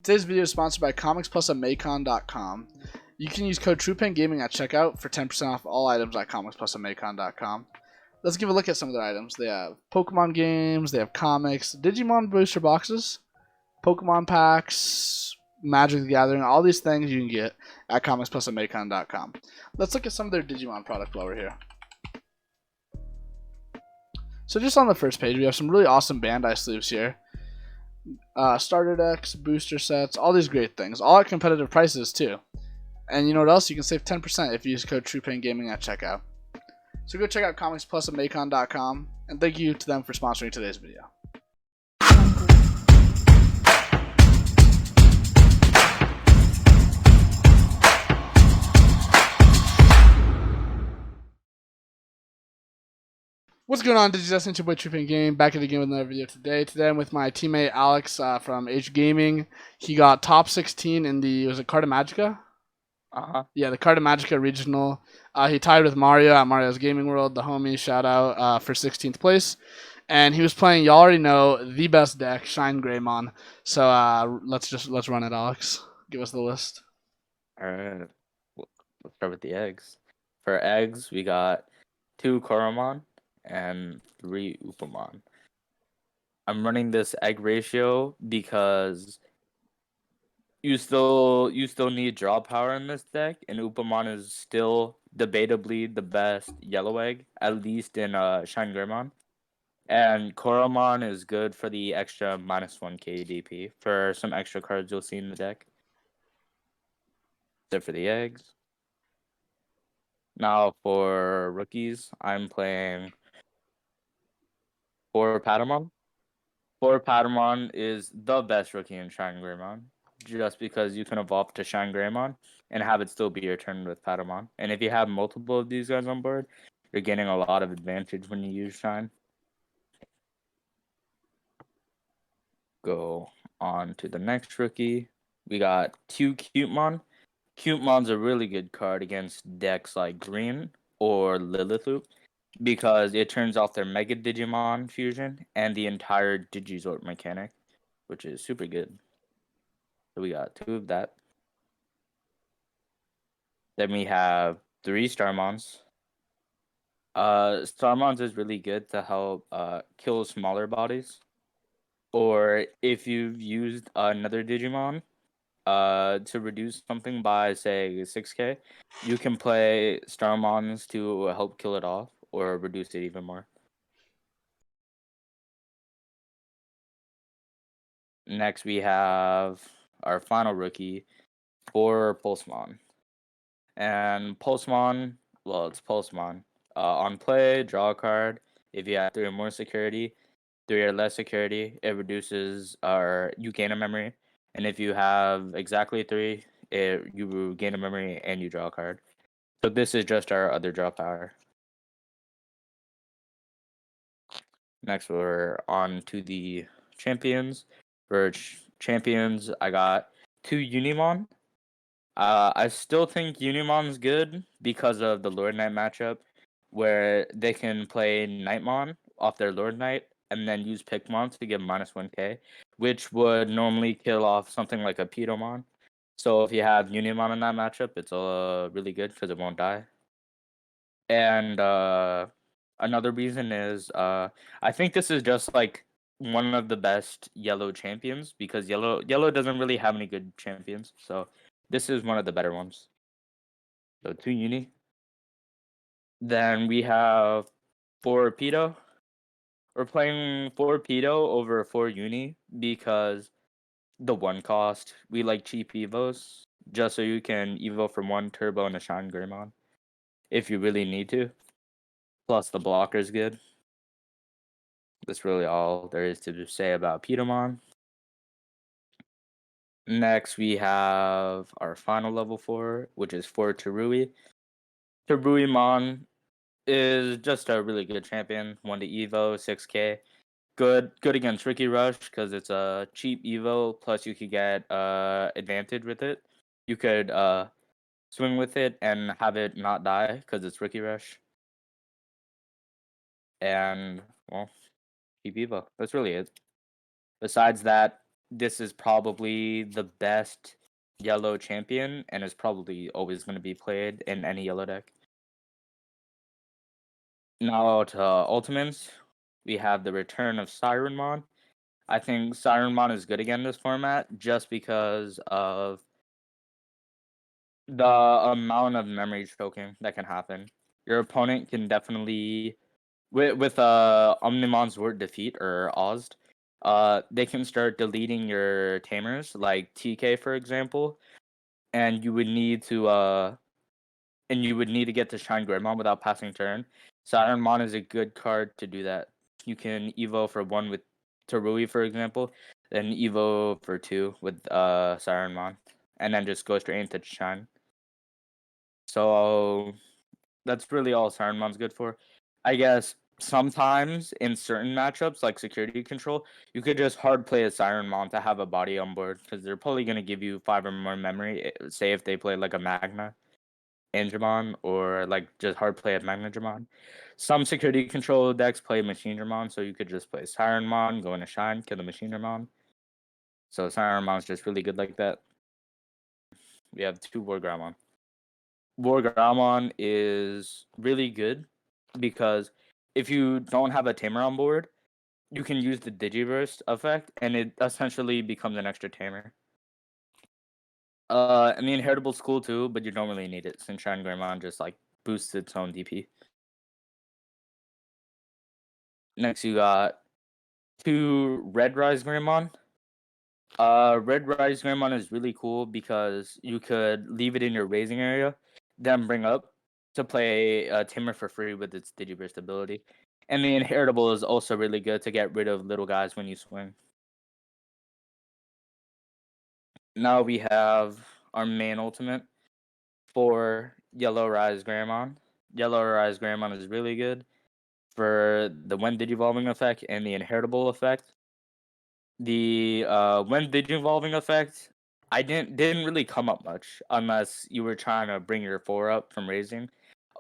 Today's video is sponsored by comicsplusamacon.com. You can use code TruePenGaming at checkout for 10% off all items at comicsplusamacon.com. Let's give a look at some of their items. They have Pokemon games, they have comics, Digimon booster boxes, Pokemon packs, Magic the Gathering, all these things you can get at comicsplusamacon.com. Let's look at some of their Digimon product while we're here. So just on the first page, we have some really awesome Bandai sleeves here. Starter decks, booster sets, all these great things, all at competitive prices too. And you know what else? You can save 10% if you use code TruePainGaming at checkout. So go check out comicsplusamacon.com, and thank you to them for sponsoring today's video. What's going on, Digidust? It's your boy TruePainGaming, back at again with another video today. Today I'm with my teammate Alex from H Gaming. He got top 16 in the, was it Carta Magica? Yeah, the Carta Magica Regional. He tied with Mario at Mario's Gaming World, the homie, shout out, for 16th place. And he was playing, you already know, the best deck, ShineGreymon. So let's run it, Alex. Give us the list. Alright, let's start with the eggs. For eggs, we got 2 Koromon and 3 Upamon. I'm running this egg ratio because you still need draw power in this deck, and Upamon is still debatably the best yellow egg, at least in ShineGreymon. And Koromon is good for the extra -1 KDP for some extra cards you'll see in the deck. Except for the eggs. Now for rookies, I'm playing 4 Patamon. 4 Patamon is the best rookie in ShineGreymon, just because you can evolve to ShineGreymon and have it still be your turn with Patamon. And if you have multiple of these guys on board, you're getting a lot of advantage when you use Shine. Go on to the next rookie. We got 2 Cutemon. Cutemon's a really good card against decks like Green or Lilithloop, because it turns off their Mega Digimon fusion and the entire Digizort mechanic, which is super good. So we got 2 of that. Then we have 3 Starmons. Starmons is really good to help kill smaller bodies. Or if you've used another Digimon to reduce something by, say, 6k, you can play Starmons to help kill it off or reduce it even more. Next, we have our final rookie for Pulsemon. And Pulsemon, well, it's Pulsemon. On play, draw a card. If you have 3 or more security, 3 or less security, it reduces, or you gain a memory. And if you have exactly 3, you gain a memory and you draw a card. So this is just our other draw power. Next, we're on to the champions. For champions, I got 2 Unimon. I still think Unimon's good because of the Lord Knight matchup, where they can play Nightmon off their Lord Knight and then use Pikmon to get -1k, which would normally kill off something like a Pedomon. So if you have Unimon in that matchup, it's really good because it won't die. And another reason is I think this is just like one of the best yellow champions, because yellow doesn't really have any good champions. So this is one of the better ones. So 2 Uni. Then we have 4 Pedo. We're playing 4 Pedo over 4 Uni because the 1 cost. We like cheap Evos, just so you can Evo from 1 Turbo and a ShineGreymon if you really need to. Plus the blocker is good. That's really all there is to say about Pedomon. Next, we have our final level 4, which is 4 Tarui. Taruimon is just a really good champion. 1 to Evo, 6k. Good against Ricky Rush because it's a cheap Evo. Plus, you could get advantage with it. You could swing with it and have it not die because it's Ricky Rush. And well, cheap Evo. That's really it. Besides that, this is probably the best yellow champion and is probably always going to be played in any yellow deck. Now to Ultimates, we have the return of ShineGreymon. I think ShineGreymon is good again in this format just because of the amount of memory choking that can happen. Your opponent can definitely with Omnimon's word defeat or Ozd, they can start deleting your tamers like TK for example, and you would need to get to ShineGreymon without passing turn. ShineGreymon is a good card to do that. You can Evo for 1 with Tarui for example, then Evo for 2 with ShineGreymon, and then just go straight into Shine. So that's really all ShineGreymon's good for. I guess sometimes in certain matchups like security control, you could just hard play a ShineGreymon to have a body on board because they're probably gonna give you 5 or more memory. Say if they play like a Magna Angemon or like just hard play a Magna Dramon. Some security control decks play Machine Dramon, so you could just play ShineGreymon, go into Shine, kill the Machine Dramon. So ShineGreymon's just really good like that. We have 2 Wargreymon. Wargreymon is really good because if you don't have a Tamer on board, you can use the Digiverse effect, and it essentially becomes an extra Tamer. And the Inheritable's cool too, but you don't really need it since ShineGreymon just like boosts its own DP. Next, you got 2 Red Rise Greymon. Red Rise Greymon is really cool because you could leave it in your raising area, then bring up to play Tamer for free with its Digiburst ability. And the Inheritable is also really good to get rid of little guys when you swing. Now we have our main ultimate for Yellow Rise Greymon. Yellow Rise Greymon is really good for the when Digivolving effect and the Inheritable effect. The when Digivolving effect, I didn't really come up much unless you were trying to bring your 4 up from raising,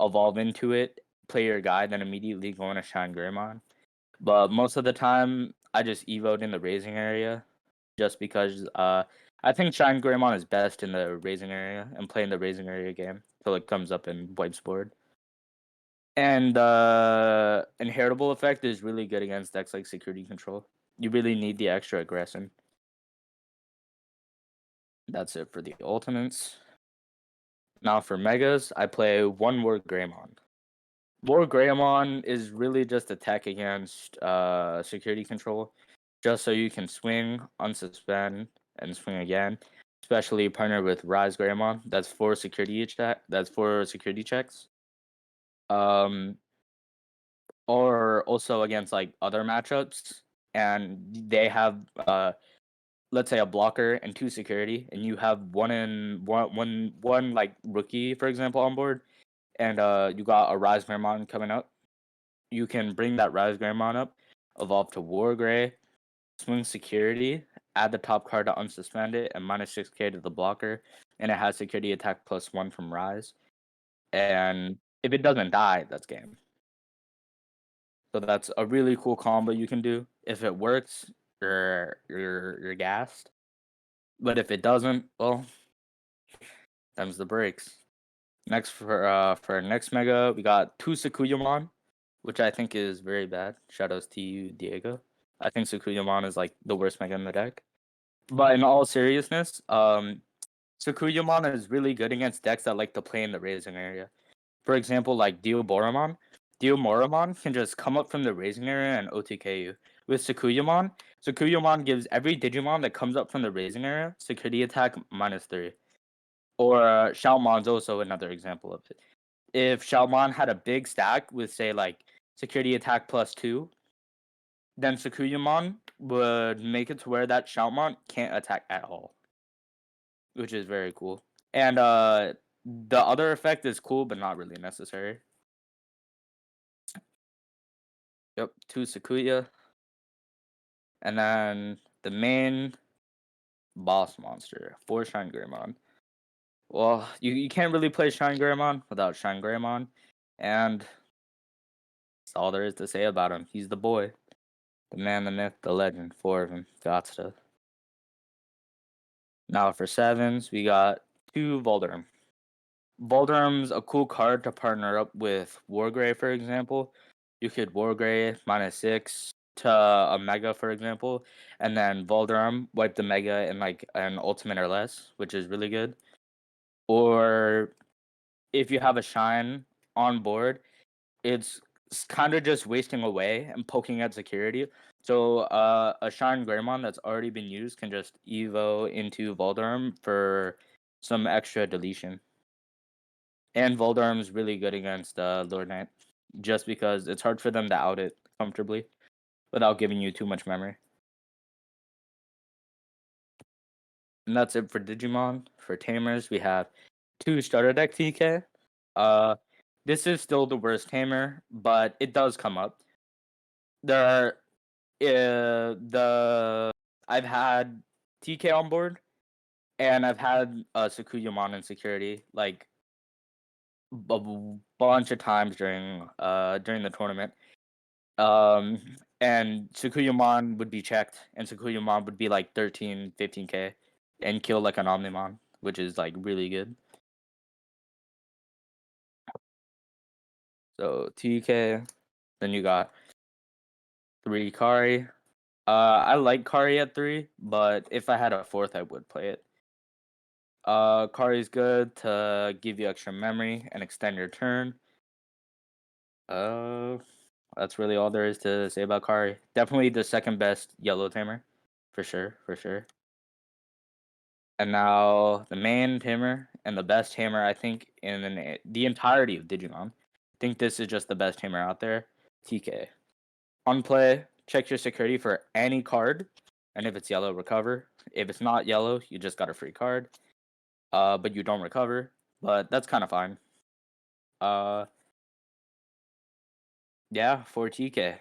evolve into it, play your guy, then immediately go into ShineGreymon. But most of the time, I just evoed in the raising area, just because I think ShineGreymon is best in the raising area and playing the raising area game till it comes up in wipes board. And Inheritable effect is really good against decks like Security Control. You really need the extra aggression. That's it for the ultimates. Now for megas, I play 1 Wargreymon. Wargreymon is really just attack against security control, just so you can swing, unsuspend, and swing again. Especially partnered with Rise Greymon. That's 4 security check. That's 4 security checks. Or also against like other matchups, and they have let's say a blocker and 2 security, and you have one like rookie for example on board, and you got a Rise Greymon coming up. You can bring that Rise Greymon up, evolve to War Grey, swing security, add the top card to unsuspend it, and minus 6k to the blocker, and it has security attack +1 from Rise. And if it doesn't die, that's game. So that's a really cool combo you can do. If it works, you're gassed. But if it doesn't, well, them's the breaks. Next for our next mega, we got 2 Sakuyamon, which I think is very bad. Shoutouts to you, Diego. I think Sakuyamon is like the worst mega in the deck. But in all seriousness, Sakuyamon is really good against decks that like to play in the raising area. For example, like Dioboramon. Dioboramon can just come up from the raising area and OTK you. With Sakuyamon, Sakuyamon gives every Digimon that comes up from the raising area security attack -3. Or Xiaomon's also another example of it. If Xiaomon had a big stack with, say, like security attack +2, then Sakuyamon would make it to where that Xiaomon can't attack at all, which is very cool. And the other effect is cool, but not really necessary. Yep, 2 Sakuya. And then the main boss monster, 4 ShineGreymon. Well, you can't really play ShineGreymon without ShineGreymon, and that's all there is to say about him. He's the boy. The man, the myth, the legend, 4 of them. Gotcha. Now for sevens, we got 2 Voldurm. Voldurm's a cool card to partner up with Wargrey, for example. You could Wargrey -6 to a Mega, for example, and then Voldurm wipe the Mega in like an ultimate or less, which is really good. Or if you have a Shine on board, it's kind of just wasting away and poking at security. So a ShineGreymon that's already been used can just Evo into Voldurm for some extra deletion. And Voldurm's really good against Lord Knight, just because it's hard for them to out it comfortably without giving you too much memory. And that's it for Digimon. For Tamers, we have 2 starter deck TK. Uh, this is still the worst Tamer, but it does come up. There are the I've had TK on board, and I've had Sakuyamon in security like a bunch of times during the tournament. And Sakuyamon would be checked, and Sakuyamon would be like 13, 15k, and kill like an Omnimon, which is like really good. So TK, then you got 3 Kari. I like Kari at 3, but if I had a 4th, I would play it. Kari's good to give you extra memory and extend your turn. Uh, that's really all there is to say about Kari. Definitely the second best yellow tamer, for sure, for sure. And now the main tamer and the best tamer, I think, in the entirety of Digimon. I think this is just the best tamer out there. TK. On play, check your security for any card, and if it's yellow, recover. If it's not yellow, you just got a free card. But you don't recover. But that's kind of fine. Uh, yeah, for TK.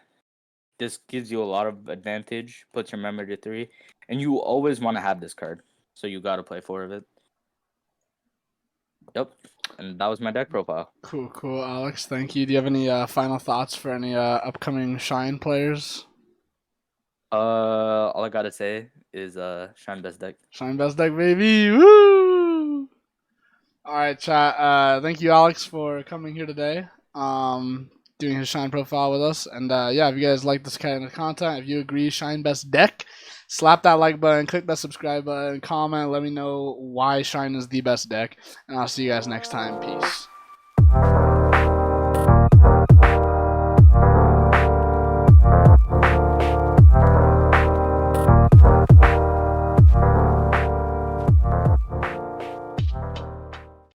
This gives you a lot of advantage, puts your memory to 3, and you always want to have this card. So you got to play 4 of it. Yep. And that was my deck profile. Cool, cool, Alex. Thank you. Do you have any final thoughts for any upcoming Shine players? All I gotta say is Shine best deck. Shine best deck, baby. Woo! All right, chat. Thank you, Alex, for coming here today. Doing his Shine profile with us. And yeah, if you guys like this kind of content, if you agree, Shine best deck, slap that like button, click that subscribe button, comment, let me know why Shine is the best deck. And I'll see you guys next time. Peace.